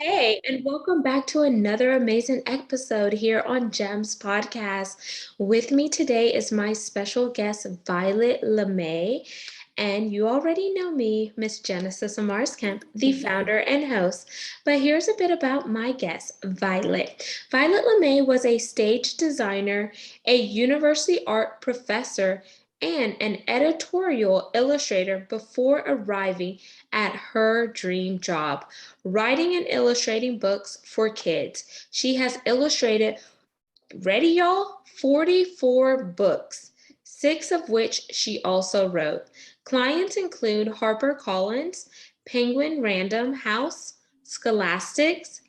Hey, and welcome back to another amazing episode here on Gems Podcast. With me today is my special guest, Violet Lemay. And you already know me, Miss Genesis Amaris Kemp, the founder and host. But here's a bit about my guest, Violet. Violet Lemay was a stage designer, a university art professor, and an editorial illustrator before arriving at her dream job, writing and illustrating books for kids. She has illustrated, ready y'all, 44 books, six of which she also wrote. Clients include HarperCollins, Penguin Random House, Scholastics,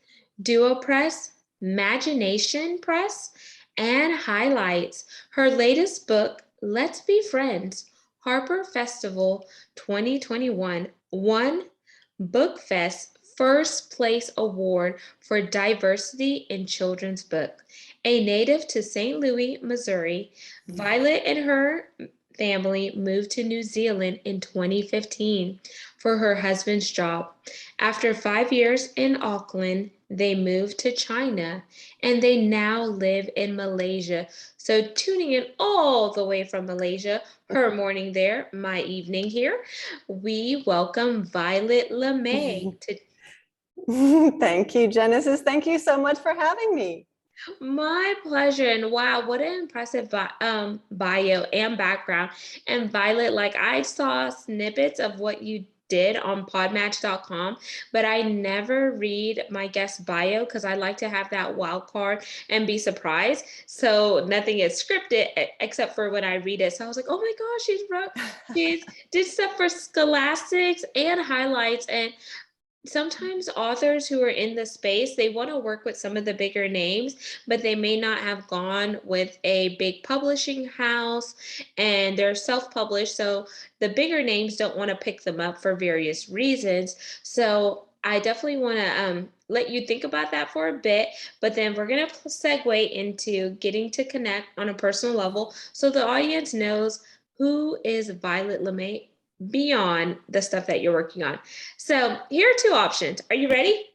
Duopress, Magination Press, and highlights her latest book, Let's Be Friends, Harper Festival 2021 won BookFest First Place Award for Diversity in Children's Book. A native to St. Louis, Missouri, Violet and her family moved to New Zealand in 2015 for her husband's job. After 5 years in Auckland, they moved to China and they now live in Malaysia. So, tuning in all the way from Malaysia, her morning there, my evening here, we welcome Violet Lemay to Thank you, Genesis. Thank you so much for having me. my pleasure. And wow, what an impressive bio and background. And Violet, like I saw snippets of what you did on podmatch.com, but I never read my guest bio because I like to have that wild card and be surprised. So nothing is scripted except for when I read it. So I was like, oh my gosh, she's did stuff for Scholastics and highlights. And sometimes authors who are in the space, they want to work with some of the bigger names, but they may not have gone with a big publishing house and they're self-published, so the bigger names don't want to pick them up for various reasons. So I definitely want to let you think about that for a bit, but then we're going to segue into getting to connect on a personal level so the audience knows who is Violet Lemay beyond the stuff that you're working on. So here are two options. Are you ready?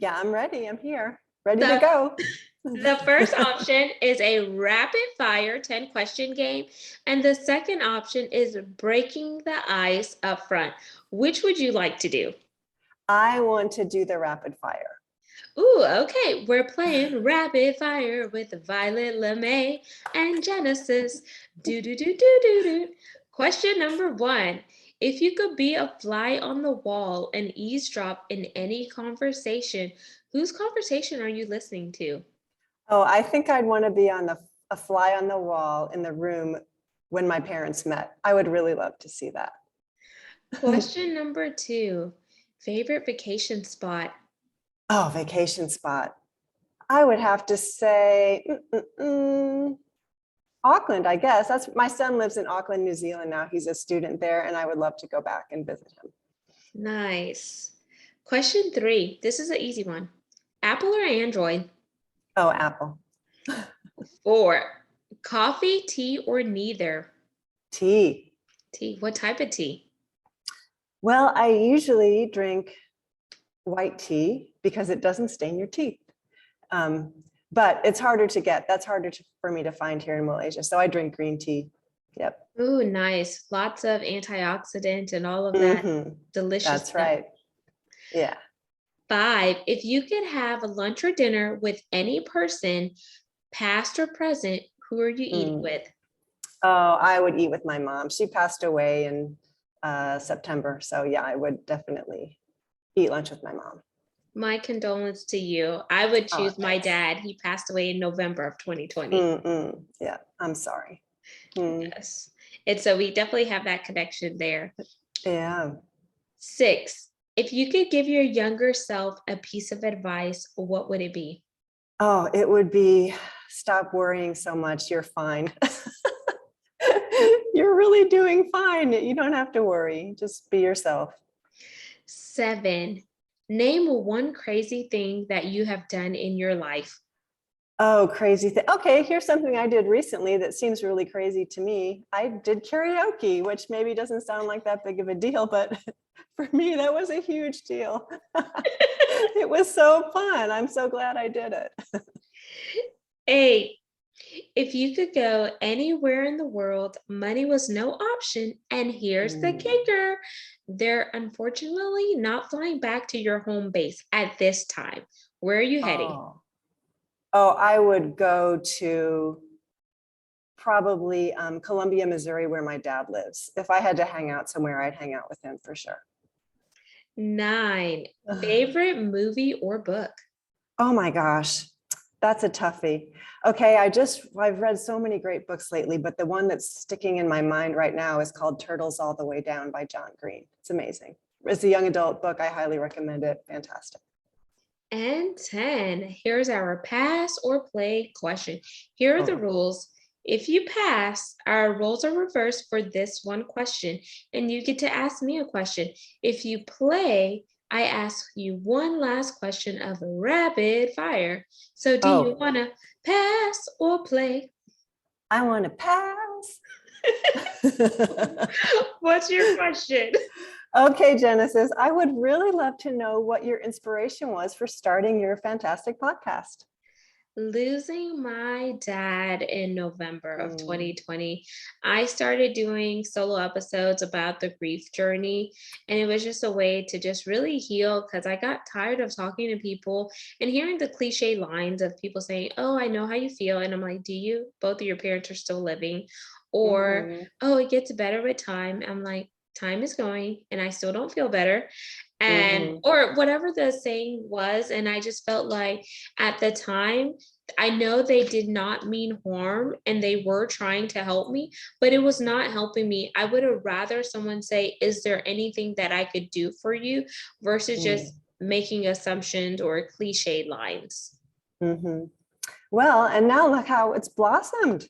Yeah, I'm ready. I'm here, ready to So go. the first option is a rapid fire 10 question game. And the second option is breaking the ice up front. Which would you like to do? I want to do the rapid fire. Ooh, okay. We're playing rapid fire with Violet Lemay and Genesis. Do do do do do do. Question number one. If you could be a fly on the wall and eavesdrop in any conversation, whose conversation are you listening to? Oh, I think I'd want to be on a fly on the wall in the room when my parents met. I would really love to see that. Question number two. Favorite vacation spot? Oh, vacation spot. I would have to say Auckland, I guess. That's my son lives in Auckland, New Zealand now. He's a student there, and I would love to go back and visit him. Nice. Question three. This is an easy one. Apple or Android? Oh, Apple. Four. Coffee, tea, or neither? Tea. Tea. What type of tea? Well, I usually drink white tea because it doesn't stain your teeth. But it's harder to get. That's harder for me to find here in Malaysia. So I drink green tea. Yep. Ooh, nice. Lots of antioxidants and all of that delicious That's stuff. right. Yeah. Five. If you could have a lunch or dinner with any person, past or present, who are you eating with? Oh, I would eat with my mom. She passed away in September. So yeah, I would definitely eat lunch with my mom. My condolence to you. I would Oh, choose my thanks. dad. He passed away in November of 2020. Yeah, I'm sorry. Yes. And so we definitely have that connection there. Yeah. Six, if you could give your younger self a piece of advice, what would it be? Oh, it would be stop worrying so much. You're fine. You're really doing fine. You don't have to worry. Just be yourself. Seven, name one crazy thing that you have done in your life. Oh, crazy thing. Okay, here's something I did recently that seems really crazy to me. I did karaoke, which maybe doesn't sound like that big of a deal, but for me, that was a huge deal. It was so fun. I'm so glad I did it. 8. If you could go anywhere in the world, money was no option. And here's the Mm. kicker. They're unfortunately not flying back to your home base at this time. Where are you heading? Oh, I would go to probably Columbia, Missouri, where my dad lives. If I had to hang out somewhere, I'd hang out with him for sure. 9. Favorite movie or book? Oh my gosh, that's a toughie. Okay, I've read so many great books lately, but the one that's sticking in my mind right now is called Turtles All the Way Down by John Green. It's amazing. It's a young adult book. I highly recommend it. Fantastic. And 10. Here's our pass or play question. Here are the Oh, rules. If you pass, our roles are reversed for this one question, and you get to ask me a question. If you play, I ask you one last question of rapid fire. So do you oh, want to pass or play? I want to pass. What's your question? Okay, Genesis, I would really love to know what your inspiration was for starting your fantastic podcast. Losing my dad in November of Mm, 2020, I started doing solo episodes about the grief journey. And it was just a way to just really heal because I got tired of talking to people and hearing the cliche lines of people saying, "Oh, I know how you feel." And I'm like, "Do you? Both of your parents are still living." Or, mhm, "Oh, it gets better with time." I'm like, time is going and I still don't feel better. And, mhm, or whatever the saying was. And I just felt like at the time, I know they did not mean harm and they were trying to help me, but it was not helping me. I would have rather someone say, "Is there anything that I could do for you?" versus mm, just making assumptions or cliche lines. mhm. Well, and now look how it's blossomed.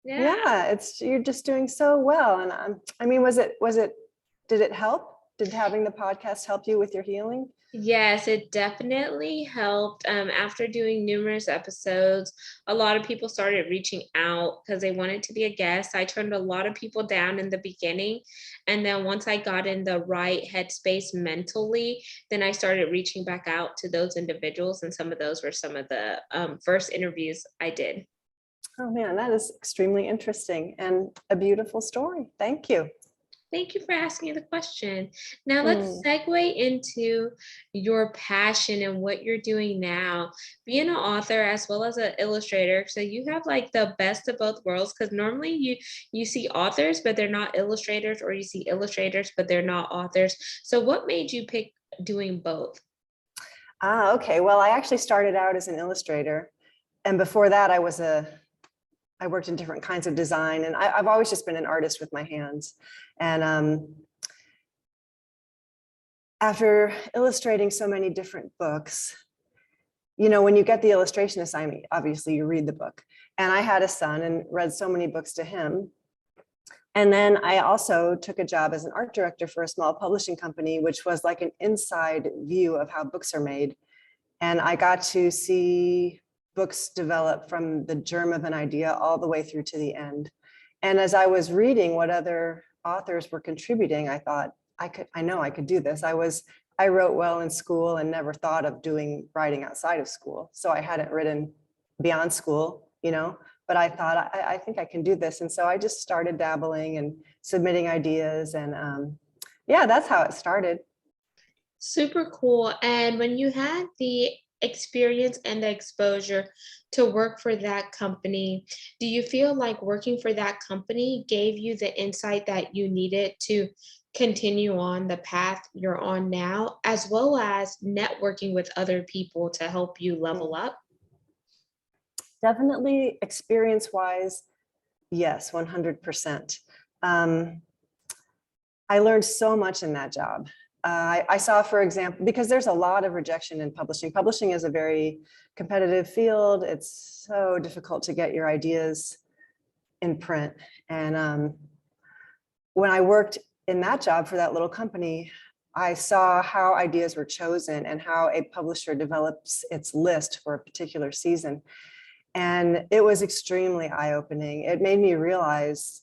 Yeah. Yeah, you're just doing so well. And I mean, did it help? Did having the podcast help you with your healing? Yes, it definitely helped. After doing numerous episodes, a lot of people started reaching out because they wanted to be a guest. I turned a lot of people down in the beginning. And then once I got in the right headspace mentally, then I started reaching back out to those individuals. And some of those were some of the first interviews I did. Oh man, that is extremely interesting and a beautiful story. Thank you. Thank you for asking the question. Now let's Mm, segue into your passion and what you're doing now. Being an author as well as an illustrator, so you have like the best of both worlds. Because normally you see authors, but they're not illustrators, or you see illustrators, but they're not authors. So what made you pick doing both? okay. Well, I actually started out as an illustrator, and before that, I worked in different kinds of design, and I've always just been an artist with my hands. And after illustrating so many different books, you know, when you get the illustration assignment, obviously you read the book. And I had a son and read so many books to him. And then I also took a job as an art director for a small publishing company, which was like an inside view of how books are made. And I got to see books develop from the germ of an idea all the way through to the end. And as I was reading what other authors were contributing, I thought, I know I could do this. I wrote well in school and never thought of doing writing outside of school. So I hadn't written beyond school, you know, but I thought, I think I can do this. And so I just started dabbling and submitting ideas. And yeah, that's how it started. Super cool. And when you had the experience and the exposure to work for that company, do you feel like working for that company gave you the insight that you needed to continue on the path you're on now, as well as networking with other people to help you level Mm. up? Definitely experience wise, yes, 100%. Um, I learned so much in that job. I saw, for example, because there's a lot of rejection in publishing. Publishing is a very competitive field. It's so difficult to get your ideas in print. And when I worked in that job for that little company, I saw how ideas were chosen and how a publisher develops its list for a particular season. And it was extremely eye-opening. It made me realize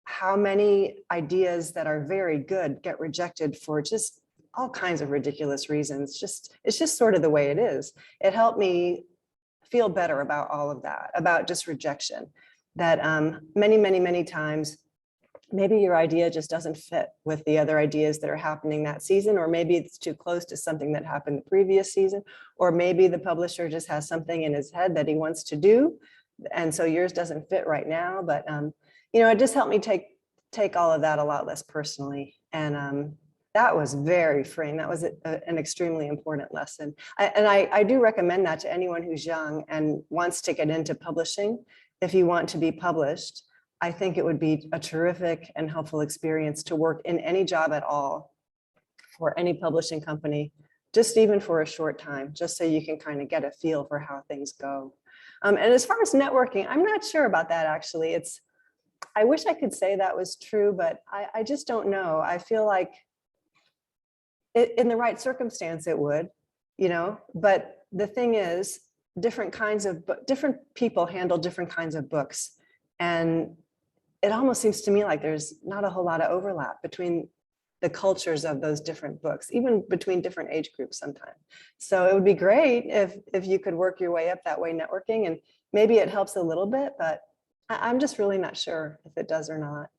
how many ideas that are very good get rejected for just all kinds of ridiculous reasons. It's just sort of the way it is. It helped me feel better about all of that, about just rejection, that many times, maybe your idea just doesn't fit with the other ideas that are happening that season, or maybe it's too close to something that happened the previous season, or maybe the publisher just has something in his head that he wants to do, and so yours doesn't fit right now. But it just helped me take all of that a lot less personally, and that was very freeing. That was an extremely important lesson. I do recommend that to anyone who's young and wants to get into publishing. If you want to be published, I think it would be a terrific and helpful experience to work in any job at all for any publishing company, just even for a short time, just so you can kind of get a feel for how things go. And as far as networking, I'm not sure about that, actually. I wish I could say that was true, but I just don't know. I feel like in the right circumstance, it would, but the thing is, different people handle different kinds of books. And it almost seems to me like there's not a whole lot of overlap between the cultures of those different books, even between different age groups sometimes. So it would be great if you could work your way up that way, networking, and maybe it helps a little bit, but I'm just really not sure if it does or not.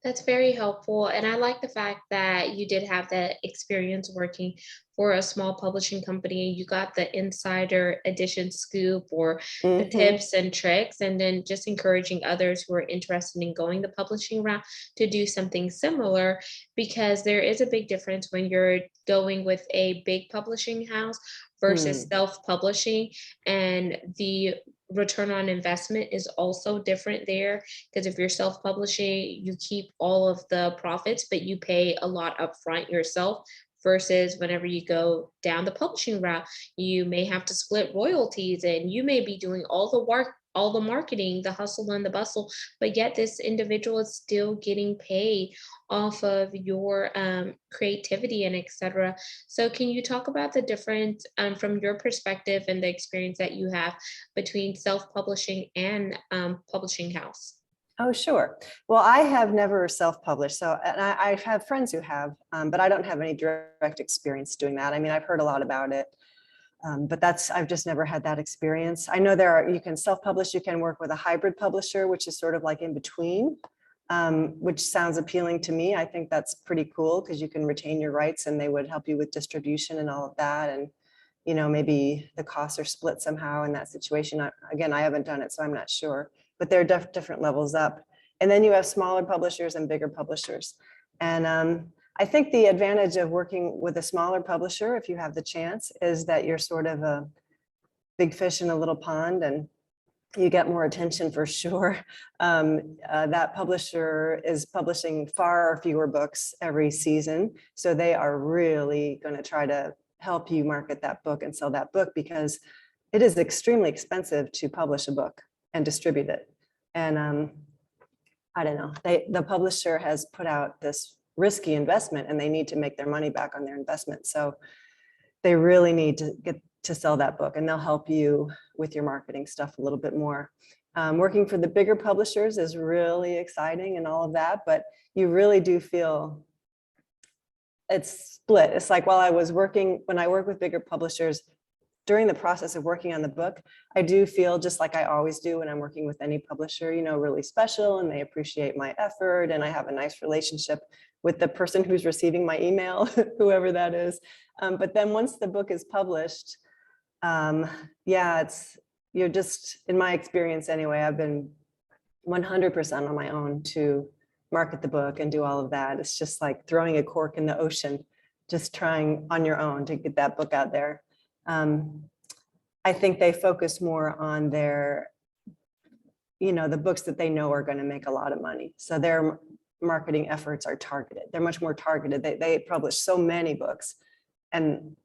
That's very helpful. And I like the fact that you did have that experience working for a small publishing company. You got the insider edition scoop or the tips and tricks, and then just encouraging others who are interested in going the publishing route to do something similar, because there is a big difference when you're going with a big publishing house versus self-publishing, and the return on investment is also different there, because if you're self-publishing, you keep all of the profits, but you pay a lot upfront yourself, versus whenever you go down the publishing route, you may have to split royalties, and you may be doing all the work, all the marketing, the hustle and the bustle, but yet this individual is still getting paid off of your creativity and etc. So can you talk about the difference from your perspective and the experience that you have between self-publishing and publishing house? Oh, sure. Well, I have never self-published. And I have friends who have, but I don't have any direct experience doing that. I mean, I've heard a lot about it, but I've just never had that experience. I know you can self-publish, you can work with a hybrid publisher, which is sort of like in between, which sounds appealing to me. I think that's pretty cool because you can retain your rights and they would help you with distribution and all of that. And, maybe the costs are split somehow in that situation. Again, I haven't done it, so I'm not sure. But there are different levels up. And then you have smaller publishers and bigger publishers. And I think the advantage of working with a smaller publisher, if you have the chance, is that you're sort of a big fish in a little pond and you get more attention for sure. That publisher is publishing far fewer books every season. So they are really going to try to help you market that book and sell that book, because it is extremely expensive to publish a book and distribute it. And I don't know, the publisher has put out this risky investment and they need to make their money back on their investment. So they really need to get to sell that book, and they'll help you with your marketing stuff a little bit more. Working for the bigger publishers is really exciting and all of that, but you really do feel it's split. It's like when I work with bigger publishers, during the process of working on the book, I do feel just like I always do when I'm working with any publisher, really special, and they appreciate my effort, and I have a nice relationship with the person who's receiving my email, whoever that is. But then once the book is published, you're just, in my experience anyway, I've been 100% on my own to market the book and do all of that. It's just like throwing a cork in the ocean, just trying on your own to get that book out there. I think they focus more on their, the books that they know are going to make a lot of money. So their marketing efforts are targeted. They're much more targeted. They publish so many books and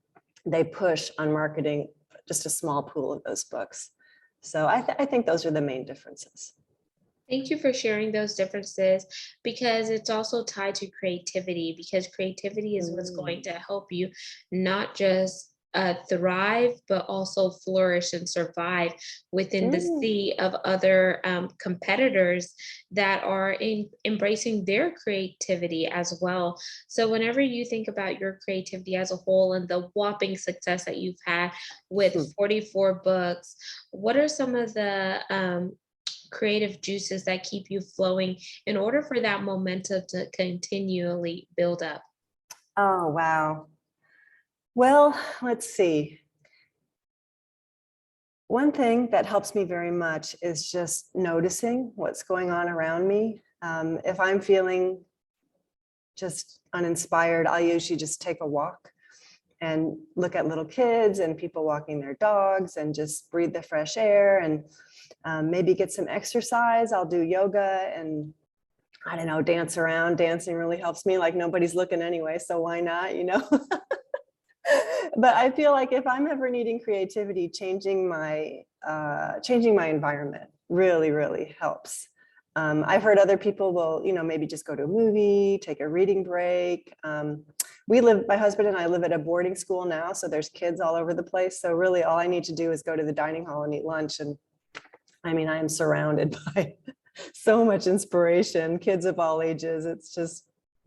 they push on marketing just a small pool of those books. So I think those are the main differences. Thank you for sharing those differences, because it's also tied to creativity, because creativity is what's going to help you not just thrive, but also flourish and survive within the Mm. sea of other competitors that are embracing their creativity as well. So, whenever you think about your creativity as a whole and the whopping success that you've had with Hmm. 44 books, what are some of the creative juices that keep you flowing in order for that momentum to continually build up? Oh, wow. Well, let's see. One thing that helps me very much is just noticing what's going on around me. If I'm feeling just uninspired, I'll usually just take a walk and look at little kids and people walking their dogs and just breathe the fresh air and maybe get some exercise. I'll do yoga and I don't know, dance around. Dancing really helps me. Like nobody's looking anyway, so why not, you know? But I feel like if I'm ever needing creativity, changing my environment really helps. I've heard other people will, you know, maybe just go to a movie, take a reading break. My husband and I live at a boarding school now, so there's kids all over the place. So really all I need to do is go to the dining hall and eat lunch. And I mean, I am surrounded by so much inspiration, kids of all ages. It's just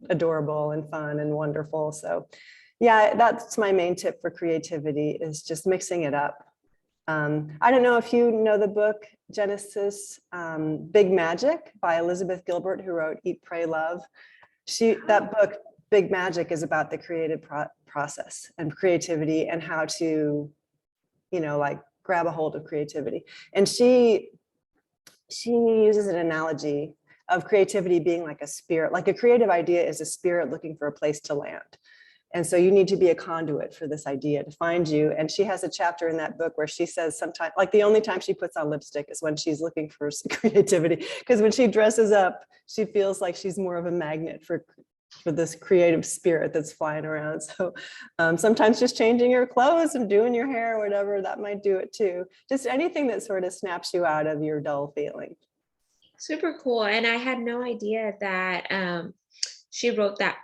adorable and fun and wonderful. So yeah, that's my main tip for creativity is just mixing it up. I don't know if you know the book Genesis, Big Magic by Elizabeth Gilbert, who wrote Eat, Pray, Love. That book, Big Magic, is about the creative process and creativity and how to, you know, like grab a hold of creativity. And she uses an analogy of creativity being like a spirit, like a creative idea is a spirit looking for a place to land. And so you need to be a conduit for this idea to find you. And she has a chapter in that book where she says sometimes, like the only time she puts on lipstick is when she's looking for creativity. Because when she dresses up, she feels like she's more of a magnet for this creative spirit that's flying around. So sometimes just changing your clothes and doing your hair or whatever, that might do it too. Just anything that sort of snaps you out of your dull feeling. Super cool. And I had no idea that she wrote that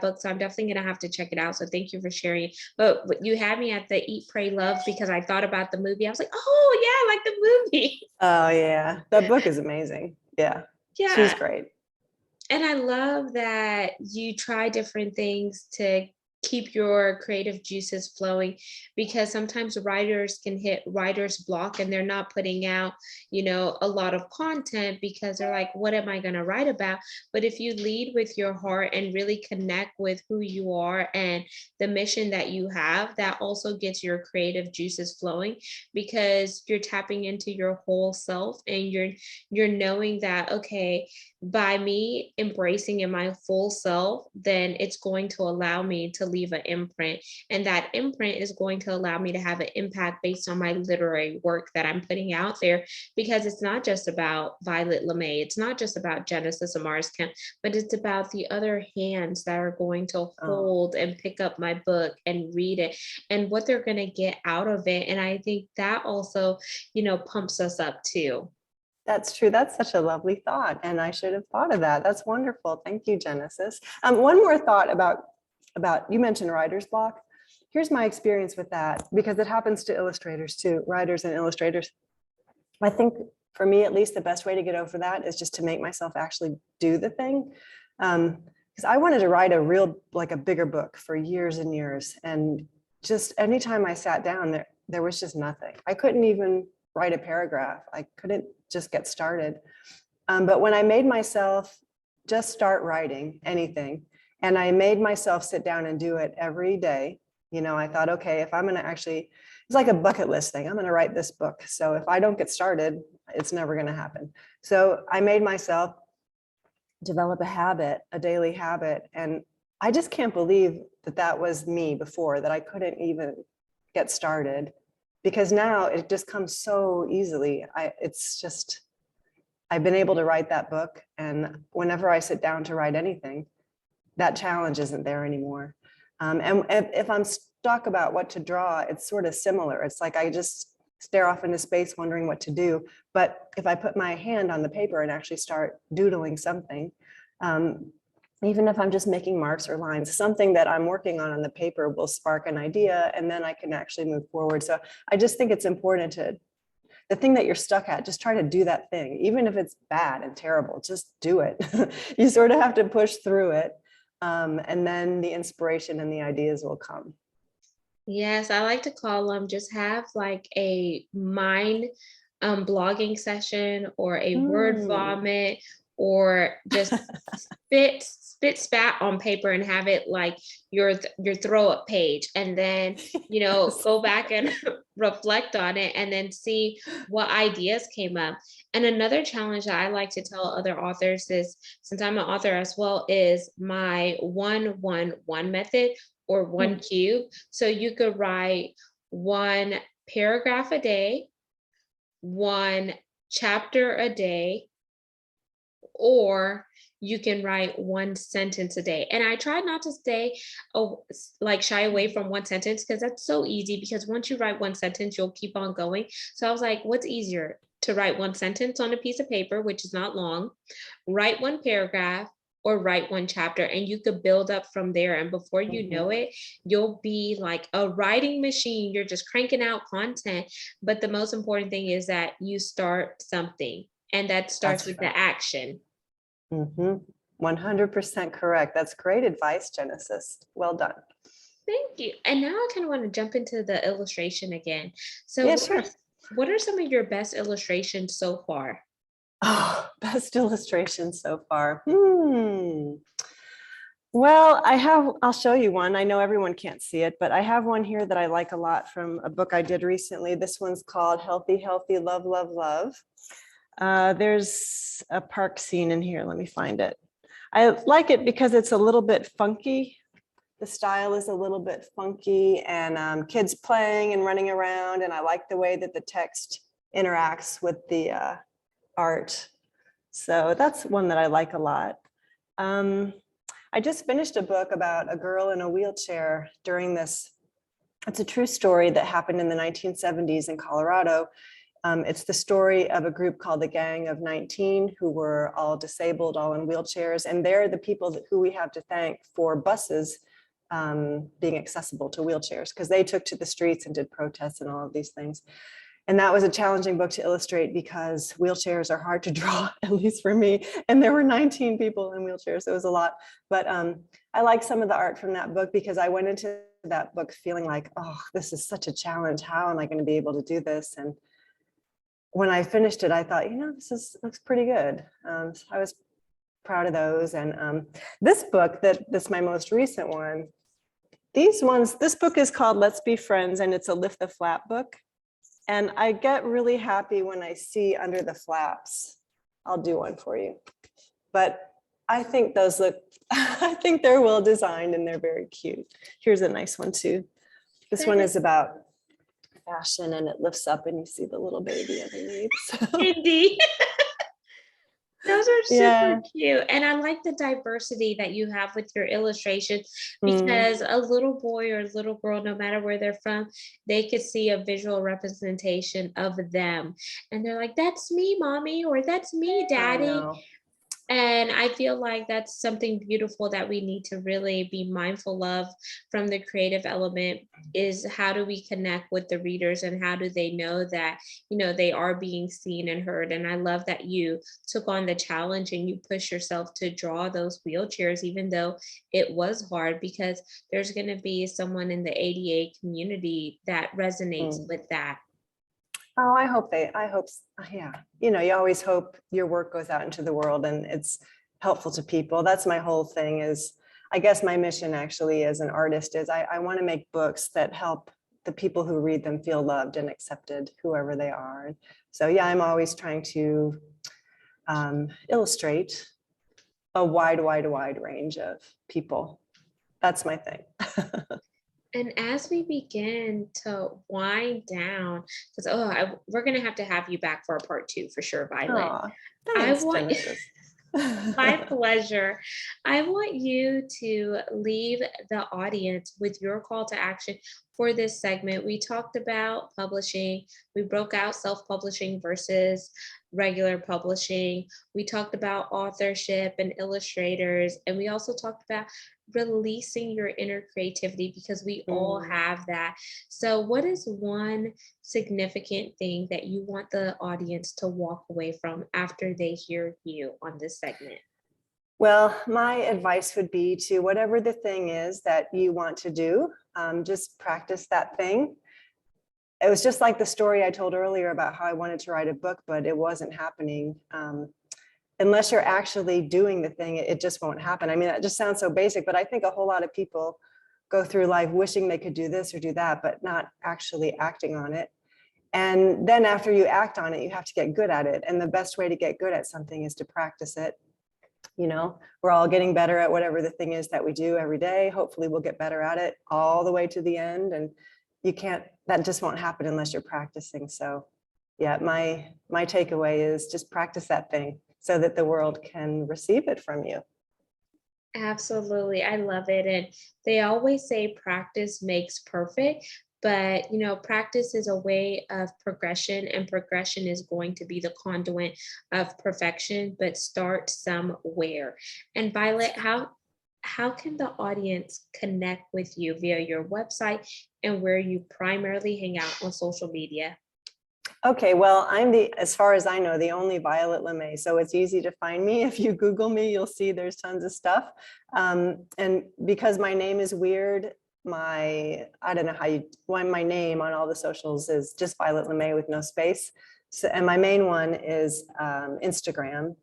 book. So I'm definitely gonna have to check it out. So thank you for sharing. But you had me at the Eat, Pray, Love because I thought about the movie. I was like, oh yeah, I like the movie. Oh yeah, that book is amazing. Yeah, she's Yeah. great. And I love that you try different things to keep your creative juices flowing because sometimes writers can hit writer's block and they're not putting out, a lot of content because they're like, what am I going to write about? But if you lead with your heart and really connect with who you are and the mission that you have, that also gets your creative juices flowing because you're tapping into your whole self and you're knowing that, okay, by me embracing in my full self, then it's going to allow me to leave an imprint. And that imprint is going to allow me to have an impact based on my literary work that I'm putting out there. Because it's not just about Violet Lemay, it's not just about Genesis Amaris Kemp, but it's about the other hands that are going to Oh, hold and pick up my book and read it and what they're going to get out of it. And I think that also, pumps us up too. that's true. That's such a lovely thought. And I should have thought of that. That's wonderful. Thank you, Genesis. One more thought about you mentioned writer's block. Here's my experience with that, because it happens to illustrators too, writers and illustrators. I think for me, at least, the best way to get over that is just to make myself actually do the thing. Because I wanted to write like a bigger book for years and years. And just anytime I sat down, there was just nothing. I couldn't even write a paragraph. I couldn't just get started. But when I made myself just start writing anything, and I made myself sit down and do it every day, I thought, okay, if I'm going to actually, it's like a bucket list thing. I'm going to write this book. So if I don't get started, it's never going to happen. So I made myself develop a daily habit. And I just can't believe that was me before, that I couldn't even get started, because now it just comes so easily. I've been able to write that book. And whenever I sit down to write anything, that challenge isn't there anymore. And if I'm stuck about what to draw, it's sort of similar. It's like I just stare off into space wondering what to do. But if I put my hand on the paper and actually start doodling something, even if I'm just making marks or lines, something that I'm working on the paper will spark an idea, and then I can actually move forward. So I just think it's important to, the thing that you're stuck at, just try to do that thing, even if it's bad and terrible, just do it. You sort of have to push through it. And then the inspiration and the ideas will come. Yes, I like to call them, just have like a mind blogging session or a word Mm. vomit, or just spit spat on paper and have it like your throw up page, and then Yes. go back and reflect on it and then see what ideas came up. And another challenge that I like to tell other authors is, since I'm an author as well, is my 1-1-1 method, or one Mm. cube. So you could write one paragraph a day, one chapter a day, or you can write one sentence a day. And I try not to stay like shy away from one sentence, because that's so easy, because once you write one sentence, you'll keep on going. So I was like, what's easier, to write one sentence on a piece of paper, which is not long, write one paragraph, or write one chapter, and you could build up from there. And before you know Mhm. it, you'll be like a writing machine. You're just cranking out content. But the most important thing is that you start something, and that starts That's with right. the action. Mm-hmm. 100% correct. That's great advice, Genesis. Well done. Thank you. And now I kind of want to jump into the illustration again. So Yeah, sure. what are some of your best illustrations so far? Oh, best illustration so far. Well, I'll show you one. I know everyone can't see it, but I have one here that I like a lot from a book I did recently. This one's called Healthy, Healthy, Love, Love, Love. There's a park scene in here. Let me find it. I like it because it's a little bit funky. The style is a little bit funky, and kids playing and running around. And I like the way that the text interacts with the art. So that's one that I like a lot. I just finished a book about a girl in a wheelchair during this. It's a true story that happened in the 1970s in Colorado. It's the story of a group called the Gang of 19, who were all disabled, all in wheelchairs. And they're the people who we have to thank for buses being accessible to wheelchairs, because they took to the streets and did protests and all of these things. And that was a challenging book to illustrate, because wheelchairs are hard to draw, at least for me. And there were 19 people in wheelchairs, so it was a lot. But I like some of the art from that book, because I went into that book feeling like, oh, this is such a challenge. How am I going to be able to do this? And when I finished it, I thought, looks pretty good. So I was proud of those. And this book, that's my most recent one, this book is called Let's Be Friends, and it's a lift the flap book. And I get really happy when I see under the flaps. I'll do one for you. But I think those look, I think they're well designed and they're very cute. Here's a nice one too. This one is about fashion, and it lifts up and you see the little baby underneath. So, Indeed. Those are super yeah. cute. And I like the diversity that you have with your illustrations, Mm. because a little boy or little girl, no matter where they're from, they could see a visual representation of them. And they're like, that's me, mommy, or that's me, I daddy. know. And I feel like that's something beautiful that we need to really be mindful of from the creative element, is how do we connect with the readers, and how do they know that, they are being seen and heard. And I love that you took on the challenge and you push yourself to draw those wheelchairs, even though it was hard, because there's going to be someone in the ADA community that resonates Mm. with that. Oh, yeah. You always hope your work goes out into the world and it's helpful to people. That's my whole thing is, I guess my mission actually as an artist is I want to make books that help the people who read them feel loved and accepted, whoever they are. And so, yeah, I'm always trying to illustrate a wide range of people. That's my thing. And as we begin to wind down, because we're gonna have to have you back for a part two for sure, Violet. Oh, I thanks, want Genesis. My pleasure. I want you to leave the audience with your call to action for this segment. We talked about publishing, we broke out self publishing versus regular publishing. We talked about authorship and illustrators, and we also talked about releasing your inner creativity because we all Mm. have that. So, what is one significant thing that you want the audience to walk away from after they hear you on this segment? Well, my advice would be to whatever the thing is that you want to do, just practice that thing. It was just like the story I told earlier about how I wanted to write a book, but it wasn't happening. Unless you're actually doing the thing, it just won't happen. I mean, that just sounds so basic, but I think a whole lot of people go through life wishing they could do this or do that, but not actually acting on it. And then after you act on it, you have to get good at it. And the best way to get good at something is to practice it. You know, we're all getting better at whatever the thing is that we do every day. Hopefully we'll get better at it all the way to the end. And you can't, that just won't happen unless you're practicing. So yeah, my takeaway is just practice that thing so that the world can receive it from you. Absolutely. I love it. And they always say practice makes perfect, but practice is a way of progression, and progression is going to be the conduit of perfection, but start somewhere. And Violet, how can the audience connect with you via your website and where you primarily hang out on social media? Okay, well, as far as I know, the only Violet Lemay. So it's easy to find me. If you Google me, you'll see there's tons of stuff. And because my name is weird, I don't know why my name on all the socials is just Violet Lemay with no space. So, and my main one is Instagram.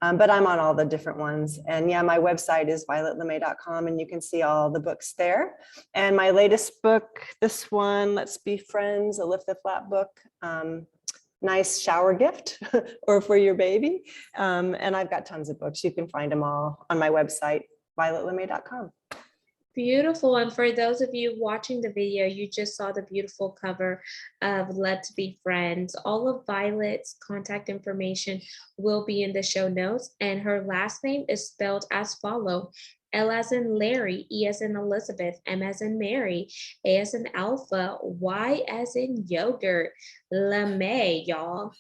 But I'm on all the different ones. And yeah, my website is violetlemay.com, and you can see all the books there. And my latest book, this one, Let's Be Friends, a Lift the Flap book, nice shower gift or for your baby. And I've got tons of books. You can find them all on my website, violetlemay.com. Beautiful. And for those of you watching the video, you just saw the beautiful cover of Let's Be Friends. All of Violet's contact information will be in the show notes, and her last name is spelled as follow: L as in Larry, E as in Elizabeth, M as in Mary, A as in Alpha, Y as in yogurt. Lemay, y'all.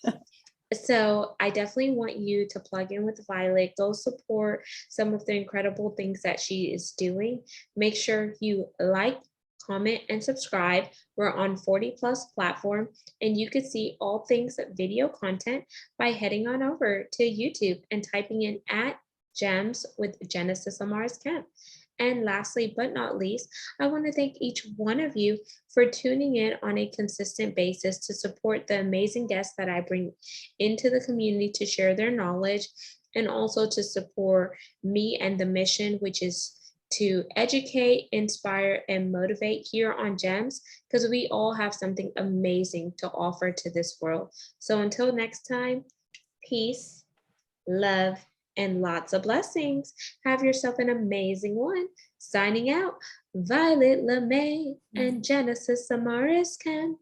So I definitely want you to plug in with Violet, go support some of the incredible things that she is doing. Make sure you like, comment, and subscribe. We're on 40 plus platform, and you can see all things video content by heading on over to YouTube and typing in @Gems with Genesis Amaris Kemp. And lastly, but not least, I want to thank each one of you for tuning in on a consistent basis to support the amazing guests that I bring into the community to share their knowledge, and also to support me and the mission, which is to educate, inspire, and motivate here on GEMS, because we all have something amazing to offer to this world. So until next time, peace, love, and lots of blessings. Have yourself an amazing one. Signing out, Violet Lemay and Genesis Amaris Kemp.